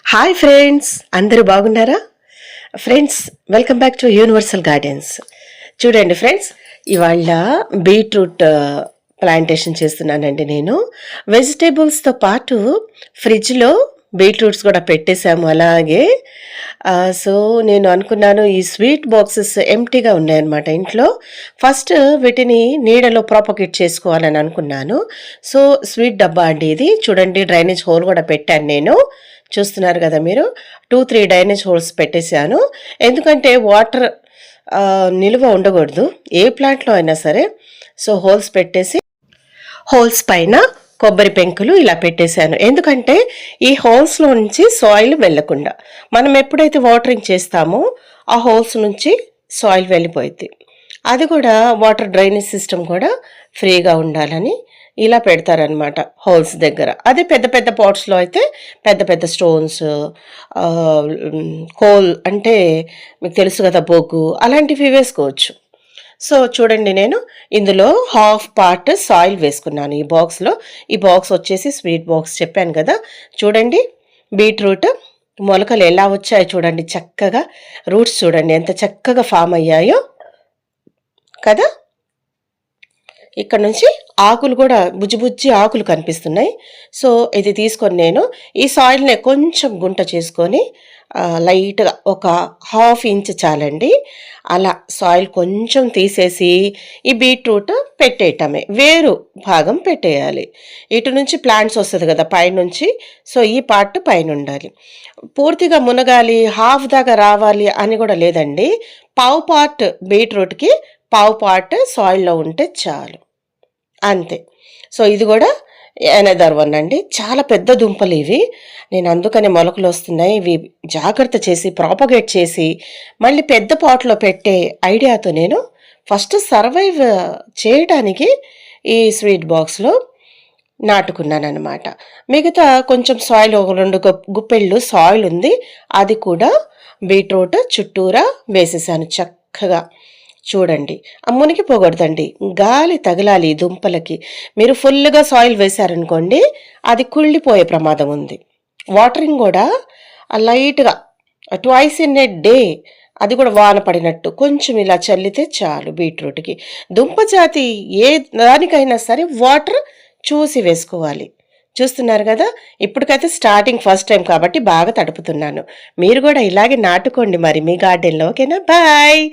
Hi friends, అందరూ బాగున్నారా? Friends, welcome back to universal gardens. చూడండి ఫ్రెండ్స్, ఇవాళ బీట్రూట్ ప్లాంటేషన్ చేస్తున్నానండి. నేను వెజిటేబుల్స్తో పాటు ఫ్రిడ్జ్లో బీట్రూట్స్ కూడా పెట్టేశాము అలాగే. సో నేను అనుకున్నాను, ఈ స్వీట్ బాక్సెస్ ఎంటీగా ఉన్నాయన్నమాట ఇంట్లో. ఫస్ట్ వీటిని నీడలో ప్రాపగేట్ చేసుకోవాలని అనుకున్నాను. సో స్వీట్ డబ్బా అండి ఇది. చూడండి, డ్రైనేజ్ హోల్ కూడా పెట్టాను నేను. చూస్తున్నారు కదా మీరు, 2-3 డ్రైనేజ్ హోల్స్ పెట్టేశాను. ఎందుకంటే వాటర్ నిల్వ ఉండకూడదు ఏ ప్లాంట్లో అయినా సరే. సో హోల్స్ పెట్టేసి హోల్స్ పైన కొబ్బరి పెంకులు ఇలా పెట్టేశాను. ఎందుకంటే ఈ హోల్స్లో నుంచి సాయిల్ వెళ్ళకుండా, మనం ఎప్పుడైతే వాటరింగ్ చేస్తామో ఆ హోల్స్ నుంచి సాయిల్ వెళ్ళిపోయింది. అది కూడా వాటర్ డ్రైనేజ్ సిస్టమ్ కూడా ఫ్రీగా ఉండాలని ఇలా పెడతారనమాట హోల్స్ దగ్గర. అదే పెద్ద పెద్ద పాట్స్లో అయితే పెద్ద పెద్ద స్టోన్స్, కోల్ అంటే మీకు తెలుసు కదా, బొగ్గు, అలాంటివి వేసుకోవచ్చు. సో చూడండి, నేను ఇందులో హాఫ్ పార్ట్ సాయిల్ వేసుకున్నాను ఈ బాక్స్లో. ఈ బాక్స్ వచ్చేసి స్వీట్ బాక్స్ చెప్పాను కదా. చూడండి, బీట్రూట్ మొలకలు ఎలా వచ్చాయో చూడండి, చక్కగా రూట్స్ చూడండి ఎంత చక్కగా ఫామ్ అయ్యాయో కదా. ఇక్కడ నుంచి ఆకులు కూడా బుజ్జి ఆకులు కనిపిస్తున్నాయి. సో ఇది తీసుకొని నేను ఈ సాయిల్ని కొంచెం గుంట చేసుకొని లైట్గా ఒక 1/2 ఇంచ్ చాలండి, అలా సాయిల్ కొంచెం తీసేసి ఈ బీట్రూట్ పెట్టేయటమే. వేరు భాగం పెట్టేయాలి. ఇటు నుంచి ప్లాంట్స్ వస్తుంది కదా పైనుంచి. సో ఈ పార్ట్ పైన ఉండాలి. పూర్తిగా మునగాలి, హాఫ్ దాకా రావాలి అని కూడా లేదండి. పావు పార్ట్ బీట్రూట్కి పావు పార్ట్ సాయిల్లో ఉంటే చాలు, అంతే. సో ఇది కూడా ఎనదర్ వన్ అండి. చాలా పెద్ద దుంపలు ఇవి. నేను అందుకనే మొలకలు వస్తున్నాయి, ఇవి జాగ్రత్త చేసి ప్రాపగేట్ చేసి మళ్ళీ పెద్ద పాట్లో పెట్టే ఐడియాతో నేను ఫస్ట్ సర్వైవ్ చేయడానికి ఈ స్వీట్ బాక్స్లో నాటుకున్నాను అనమాట. మిగతా కొంచెం సాయిల్, ఒక 2 గుప్పెళ్ళు సాయిల్ ఉంది, అది కూడా బీట్రూట్ చుట్టూరా వేసేసాను చక్కగా. చూడండి, మునిగిపోకూడదండి, గాలి తగలాలి ఈ దుంపలకి. మీరు ఫుల్గా సాయిల్ వేశారనుకోండి, అది కుళ్ళిపోయే ప్రమాదం ఉంది. వాటరింగ్ కూడా లైట్గా 2 in a day, అది కూడా వాన పడినట్టు కొంచెం ఇలా చల్లితే చాలు. బీట్రూట్కి, దుంప జాతి ఏ దానికైనా సరే వాటర్ చూసి వేసుకోవాలి. చూస్తున్నారు కదా, ఇప్పటికైతే స్టార్టింగ్ ఫస్ట్ టైం కాబట్టి బాగా తడుపుతున్నాను. మీరు కూడా ఇలాగే నాటుకోండి మరి మీ గార్డెన్లో. ఓకేనా? బాయ్.